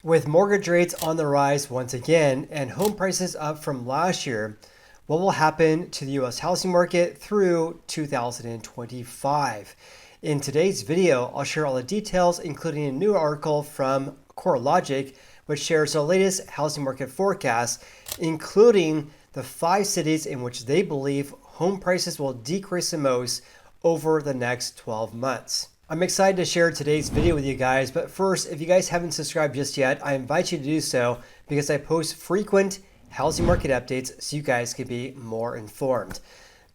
With mortgage rates on the rise once again and home prices up from last year, what will happen to the US housing market through 2025? In today's video, I'll share all the details, including a new article from Corelogic, which shares the latest housing market forecast, including the 5 cities in which they believe home prices will decrease the most over the next 12 months. I'm excited to share today's video with you guys, but first, if you guys haven't subscribed just yet, I invite you to do so because I post frequent housing market updates so you guys can be more informed.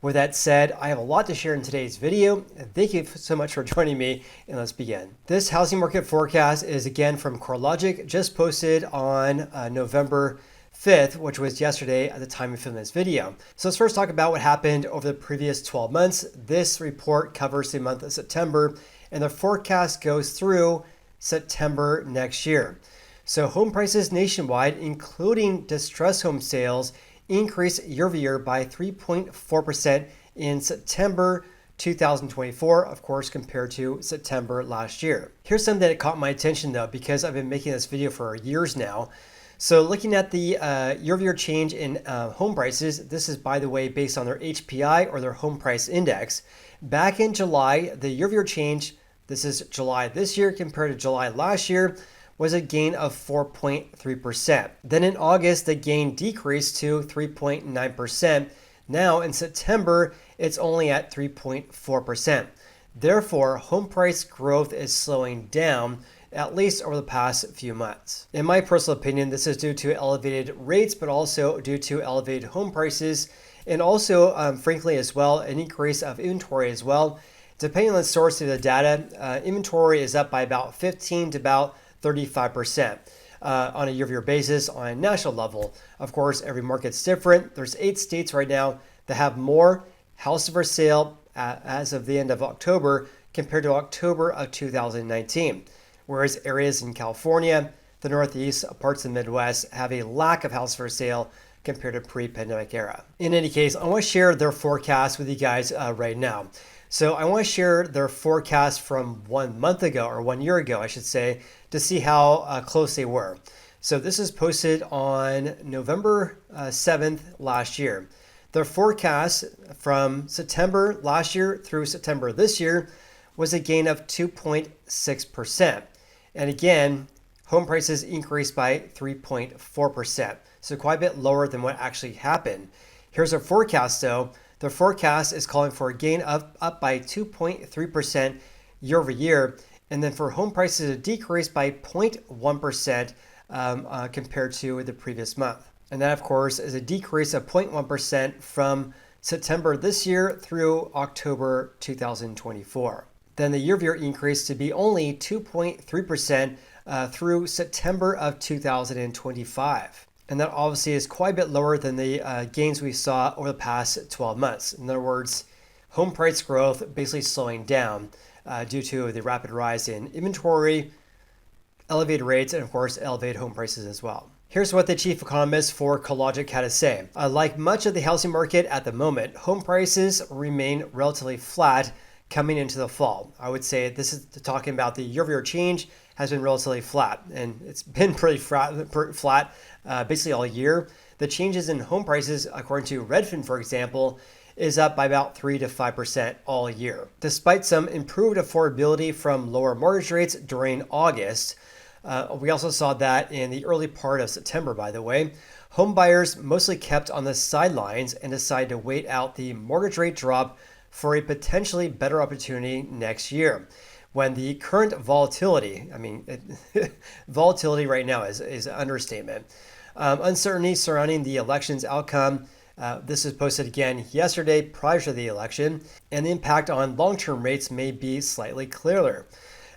With that said, I have a lot to share in today's video. Thank you so much for joining me, and let's begin. This housing market forecast is again from Corelogic, just posted on November 5th, which was yesterday at the time of filming this video. So let's first talk about what happened over the previous 12 months. This report covers the month of September, and the forecast goes through September next year. So home prices nationwide, including distressed home sales, increased year over year by 3.4% in September 2024, of course, compared to September last year. Here's something that caught my attention though, because I've been making this video for years now. So looking at the year-over-year change in home prices, this is, by the way, based on their HPI or their home price index. Back in July, the year-over-year change, this is July this year compared to July last year, was a gain of 4.3%. Then in August, the gain decreased to 3.9%. Now in September, it's only at 3.4%. Therefore, home price growth is slowing down, at least over the past few months. In my personal opinion, this is due to elevated rates, but also due to elevated home prices, and also, frankly, as well, an increase of inventory as well. Depending on the source of the data, inventory is up by about 15 to about 35% on a year-over-year basis on a national level. Of course, every market's different. There's 8 states right now that have more houses for sale as of the end of October compared to October of 2019. Whereas areas in California, the Northeast, parts of the Midwest have a lack of houses for sale compared to pre-pandemic era. In any case, I want to share their forecast with you guys right now. So I want to share their forecast from 1 month ago, or 1 year ago, I should say, to see how close they were. So this is posted on November 7th last year. Their forecast from September last year through September this year was a gain of 2.6%. And again, home prices increased by 3.4%. So quite a bit lower than what actually happened. Here's our forecast though. The forecast is calling for a gain of up by 2.3% year over year. And then for home prices to decrease by 0.1% compared to the previous month. And that of course is a decrease of 0.1% from September this year through October 2024. Then the year-over-year increase to be only 2.3% through September of 2025. And that obviously is quite a bit lower than the gains we saw over the past 12 months. In other words, home price growth basically slowing down due to the rapid rise in inventory, elevated rates, and of course, elevated home prices as well. Here's what the chief economist for Corelogic had to say. Like much of the housing market at the moment, home prices remain relatively flat coming into the fall. I would say this is talking about the year-over-year change has been relatively flat, and it's been pretty flat basically all year. The changes in home prices, according to Redfin, for example, is up by about 3 to 5% all year. Despite some improved affordability from lower mortgage rates during August, we also saw that in the early part of September, by the way. Home buyers mostly kept on the sidelines and decided to wait out the mortgage rate drop for a potentially better opportunity next year. When the current volatility, volatility right now is an understatement. Uncertainty surrounding the election's outcome. This was posted again yesterday prior to the election, and the impact on long-term rates may be slightly clearer.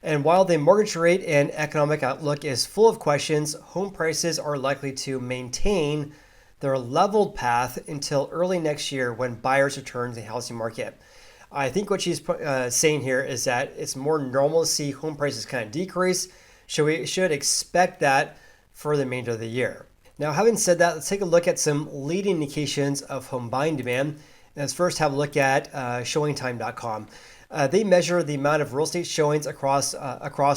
And while the mortgage rate and economic outlook is full of questions, home prices are likely to maintain their leveled path until early next year when buyers return to the housing market. I think what she's saying here is that it's more normal to see home prices kind of decrease. So we should expect that for the remainder of the year. Now, having said that, let's take a look at some leading indications of home buying demand. Let's first have a look at showingtime.com. They measure the amount of real estate showings across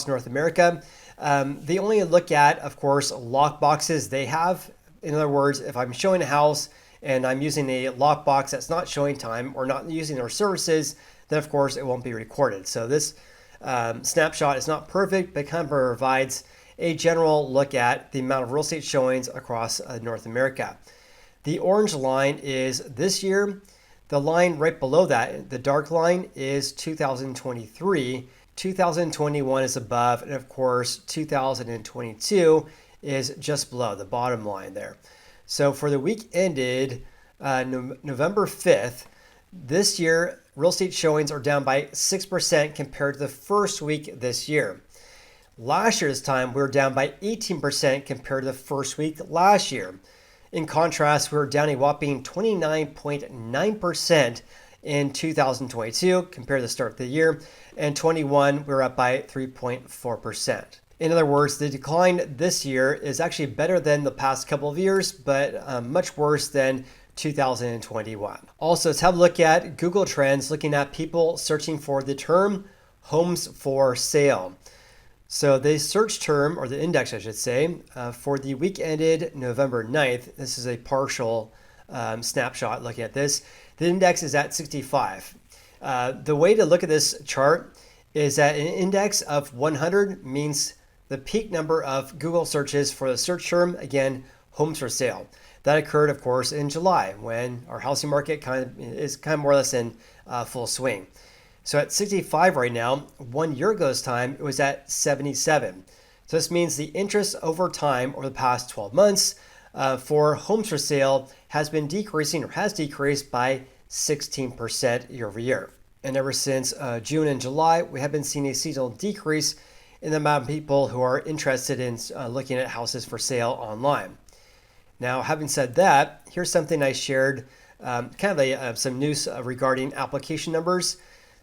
North America. They only look at, of course, lock boxes they have. In other words, if I'm showing a house and I'm using a lockbox that's not showing time or not using their services, then of course it won't be recorded. So this snapshot is not perfect, but kind of provides a general look at the amount of real estate showings across North America. The orange line is this year. The line right below that, the dark line, is 2023. 2021 is above, and of course 2022 is just below the bottom line there. So for the week ended November 5th, this year, real estate showings are down by 6% compared to the first week this year. Last year's time, we were down by 18% compared to the first week last year. In contrast, we were down a whopping 29.9% in 2022 compared to the start of the year, and 21, we were up by 3.4%. In other words, the decline this year is actually better than the past couple of years, but much worse than 2021. Also, let's have a look at Google Trends, looking at people searching for the term homes for sale. So the search term, or the index I should say, for the week ended November 9th, this is a partial snapshot looking at this, the index is at 65. The way to look at this chart is that an index of 100 means the peak number of Google searches for the search term, again, homes for sale. That occurred, of course, in July when our housing market is more or less in full swing. So at 65 right now, 1 year ago's time, it was at 77. So this means the interest over time, over the past 12 months, for homes for sale has been decreasing, or has decreased by 16% year over year. And ever since June and July, we have been seeing a seasonal decrease in the amount of people who are interested in looking at houses for sale online. Now, having said that, here's something I shared, some news regarding application numbers.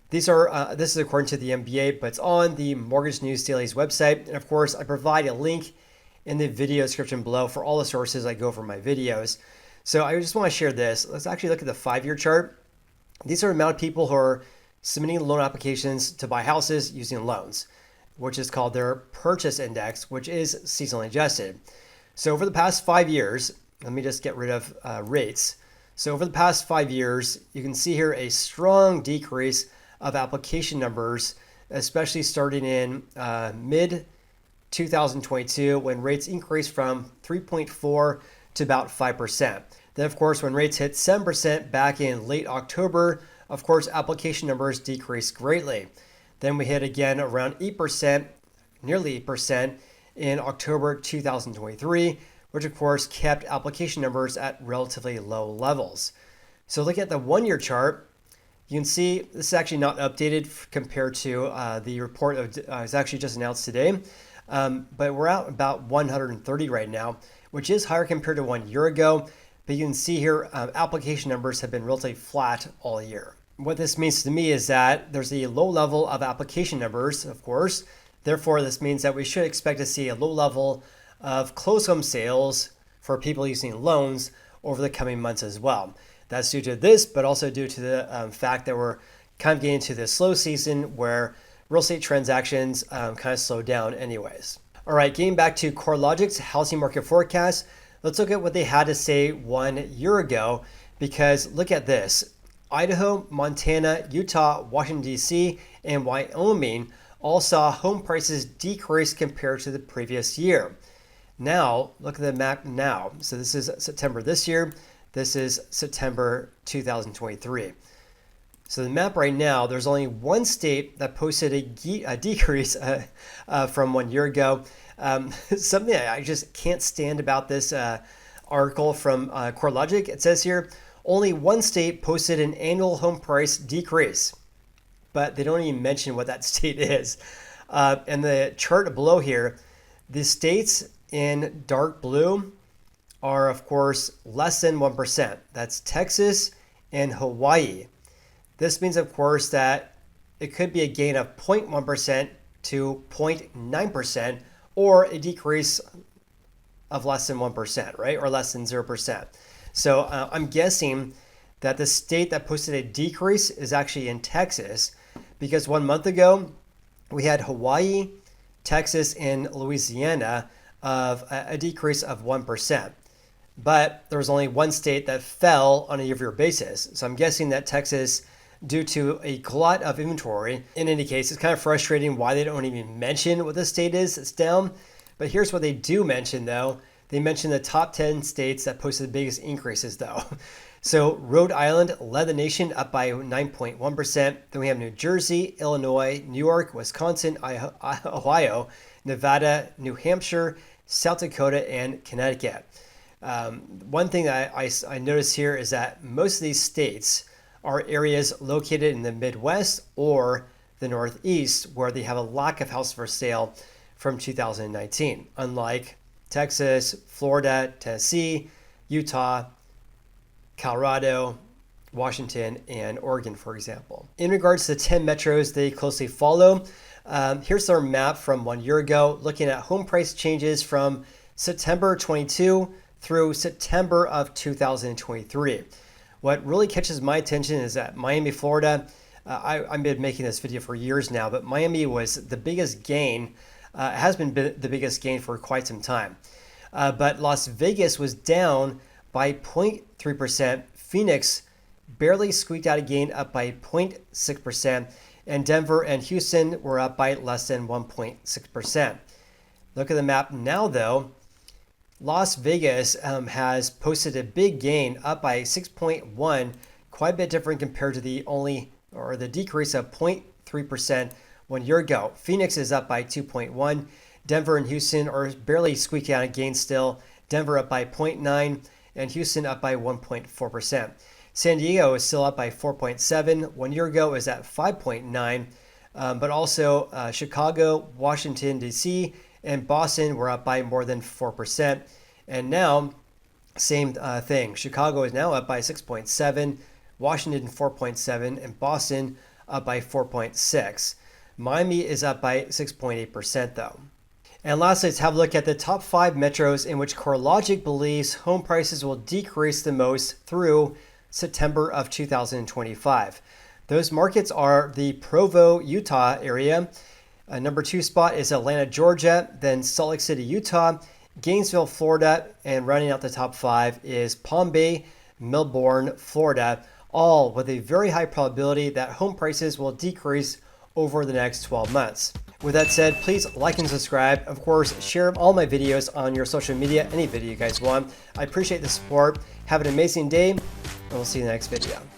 This is according to the MBA, but it's on the Mortgage News Daily's website. And of course, I provide a link in the video description below for all the sources I go for my videos. So I just want to share this. Let's actually look at the 5-year chart. These are the amount of people who are submitting loan applications to buy houses using loans, which is called their purchase index, which is seasonally adjusted. So over the past 5 years, let me just get rid of rates. So over the past 5 years, you can see here a strong decrease of application numbers, especially starting in mid 2022 when rates increased from 3.4 to about 5%. Then of course, when rates hit 7% back in late October, of course, application numbers decreased greatly. Then we hit again around 8%, nearly 8% in October 2023, which of course kept application numbers at relatively low levels. So look at the 1-year chart. You can see this is actually not updated compared to the report that was actually just announced today, but we're at about 130 right now, which is higher compared to 1 year ago. But you can see here application numbers have been relatively flat all year. What this means to me is that there's a low level of application numbers, of course. Therefore, this means that we should expect to see a low level of closed home sales for people using loans over the coming months as well. That's due to this, but also due to the fact that we're kind of getting into the slow season where real estate transactions kind of slow down anyways. All right, getting back to Corelogic's housing market forecast, let's look at what they had to say 1 year ago, because look at this. Idaho, Montana, Utah, Washington, D.C., and Wyoming all saw home prices decrease compared to the previous year. Now, look at the map now. So this is September this year. This is September 2023. So the map right now, there's only one state that posted a decrease from 1 year ago. Something I just can't stand about this article from Corelogic. It says here, only one state posted an annual home price decrease, but they don't even mention what that state is. And the chart below here, the states in dark blue are, of course, less than 1%. That's Texas and Hawaii. This means, of course, that it could be a gain of 0.1% to 0.9%, or a decrease of less than 1%, right? Or less than 0%. So I'm guessing that the state that posted a decrease is actually in Texas, because 1 month ago we had Hawaii, Texas, and Louisiana of a decrease of 1%. But there was only one state that fell on a year-over-year basis. So I'm guessing that Texas, due to a glut of inventory, in any case, it's kind of frustrating why they don't even mention what the state is that's down. But here's what they do mention, though. They mention the top 10 states that posted the biggest increases, though. So Rhode Island led the nation, up by 9.1%. Then we have New Jersey, Illinois, New York, Wisconsin, Ohio, Nevada, New Hampshire, South Dakota, and Connecticut. One thing that I noticed here is that most of these states are areas located in the Midwest or the Northeast where they have a lack of houses for sale from 2019, unlike Texas, Florida, Tennessee, Utah, Colorado, Washington, and Oregon, for example. In regards to the 10 metros they closely follow, here's their map from 1 year ago, looking at home price changes from September 22 through September of 2023. What really catches my attention is that Miami, Florida, I've been making this video for years now, but Miami was the biggest gain, has been the biggest gain for quite some time. But Las Vegas was down by 0.3%. Phoenix barely squeaked out a gain, up by 0.6%. And Denver and Houston were up by less than 1.6%. Look at the map now, though. Las Vegas has posted a big gain, up by 6.1, quite a bit different compared to the decrease of 0.3% 1 year ago. Phoenix is up by 2.1. Denver and Houston are barely squeaking out a gain still. Denver up by 0.9 and Houston up by 1.4%. San Diego is still up by 4.7. 1 year ago is at 5.9. But also Chicago, Washington, D.C., and Boston were up by more than 4%. And now, same thing. Chicago is now up by 6.7, Washington 4.7, and Boston up by 4.6. Miami is up by 6.8% though. And lastly, let's have a look at the top 5 metros in which Corelogic believes home prices will decrease the most through September of 2025. Those markets are the Provo, Utah area. Number 2 spot is Atlanta, Georgia, then Salt Lake City, Utah, Gainesville, Florida, and rounding out the top 5 is Palm Bay, Melbourne, Florida, all with a very high probability that home prices will decrease over the next 12 months. With that said, please like and subscribe. Of course, share all my videos on your social media, any video you guys want. I appreciate the support. Have an amazing day, and we'll see you in the next video.